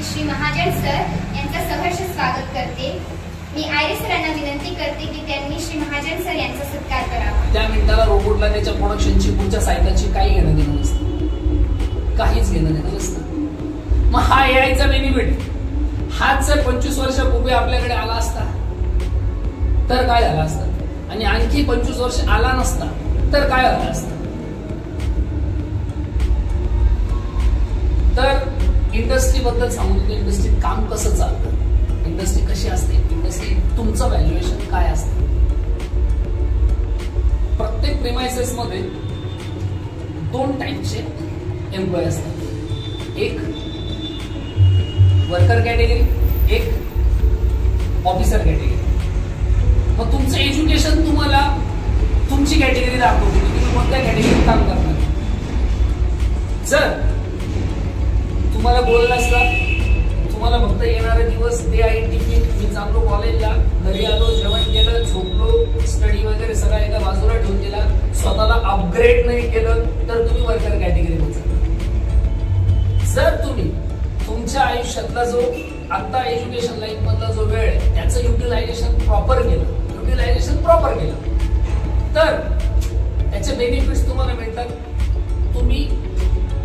Shri Mahajan sir यांचं सहर्ष स्वागत करते। मी आयरिस सरांना विनंती करते की त्यांनी श्री महाजन सर यांचा सत्कार करावा। त्या मिनिटाला रोबोटला त्याच्या प्रोडक्शनची पुढच्या सायकलची काही घेणं देणं नसतं, काहीच घेणं देणं नसतं। मग हा एआयचा बेनिफिट हाच जर 25 वर्षापूर्वी आपल्याकडे आला असता तर काय झालं असतं, आणि आणखी 25 वर्ष आला नसता तर काय झालं असतं। तर इंडस्ट्री बद्दल सांगू, इंडस्ट्रीत काम कसं चालतं, इंडस्ट्री कशी असते, इंडस्ट्री तुमचं व्हॅल्युएशन काय असतं। प्रत्येक प्रिमाइसेस मध्ये 2 टाइपचे एम्प्लॉय असतात, एक वर्कर कॅटेगरी, एक ऑफिसर कॅटेगरी। मग तुमचं एज्युकेशन तुम्हाला तुमची कॅटेगरी दाखवते की तुम्ही कोणत्या कॅटेगरीत काम करणार। जर तुम्हाला बोललं असतं, तुम्हाला फक्त येणारे दिवस डे आहे टिफिन, मी चाललो कॉलेजला, घरी आलो, जेवण केलं, झोपलो, स्टडी वगैरे सगळं एका बाजूला ठेवून दिला, स्वतःला अपग्रेड नाही केलं तर तुम्ही वर्कर कॅटेगरीमध्ये जाता। जर तुम्ही तुमच्या आयुष्यातला जो आता एज्युकेशन लाईफ मधला जो वेळ आहे त्याचं युटिलायझेशन प्रॉपर केलं तर त्याचे बेनिफिट्स तुम्हाला मिळतात। तुम्ही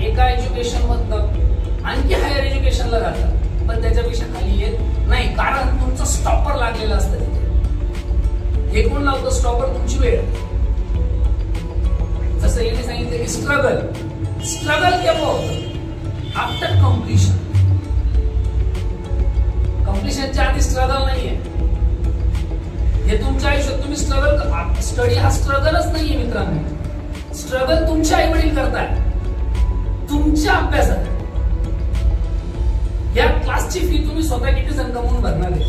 एका एज्युकेशन मधनं आणखी हायर एज्युकेशनला जाता पण त्याच्यापेक्षा खाली येत नाही, कारण तुमचं स्टॉपर लागलेलं असतं तिथे। हे कोण लावतं स्टॉपर? तुमची वेळ। जसं यांनी सांगितलं की स्ट्रगल केव्हा होतं? After completion. कम्प्लिशनच्या आधी स्ट्रगल नाहीये। हे तुमच्या आयुष्यात तुम्ही स्टडी हा स्ट्रगलच नाहीये मित्रांनो। स्ट्रगल तुमचे आई वडील करताय तुमच्या अभ्यासात। या क्लासची फी तुम्ही स्वतः किती जण कमवून भरणार आहे?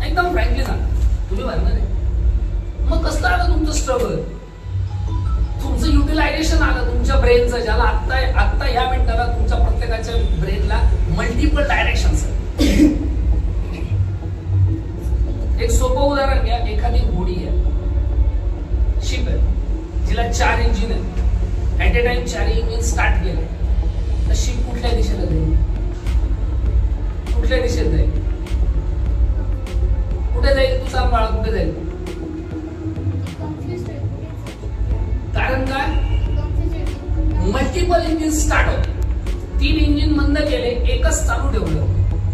एकदम फ्रँकली सांगा, तुम्ही भरणार आहे। मग कसं आलं तुमचं स्ट्रगल? तुमचं युटिलायझेशन आलं तुमच्या ब्रेनचं, ज्याला आत्ता या मिनिटाला तुमच्या प्रत्येकाच्या ब्रेनला मल्टिपल डायरेक्शन्स आहेत। एक सोपं उदाहरण घ्या, एखादी घोडी आहे, शिप आहे, जिला 4 इंजिन आहेत, at A time 4 engine start केले तर शिप कुठल्या दिशेला जाईल? कुठल्या दिशेत जाईल? कुठे जाईल? तू सांग बाळा, कुठे जाईल? कारण काय? मल्टिपल इंजिन स्टार्ट होते, 3 इंजिन बंद केले, एकच चालू ठेवलं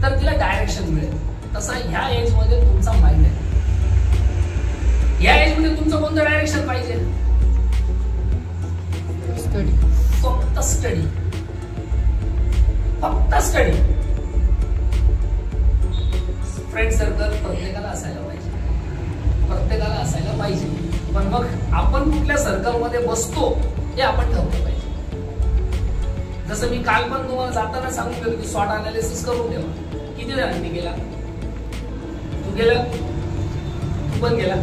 तर तिला डायरेक्शन मिळेल। तसा ह्या एज मध्ये तुमचा माइंड आहे। या एज मध्ये तुमचं कोणतं डायरेक्शन पाहिजे? स्टडी, फक्त स्टडी, फक्त स्टडी। फ्रेंड सर्कल प्रत्येकाला असायला पाहिजे, पण मग आपण कुठल्या सर्कल मध्ये बसतो हे आपण ठरवलं पाहिजे। जसं मी काल पण तुम्हाला जाताना सांगून गेलो की स्वॉट अनालिसिस करून ठेवा। किती जणांनी केला? तू गेला? तू पण गेला?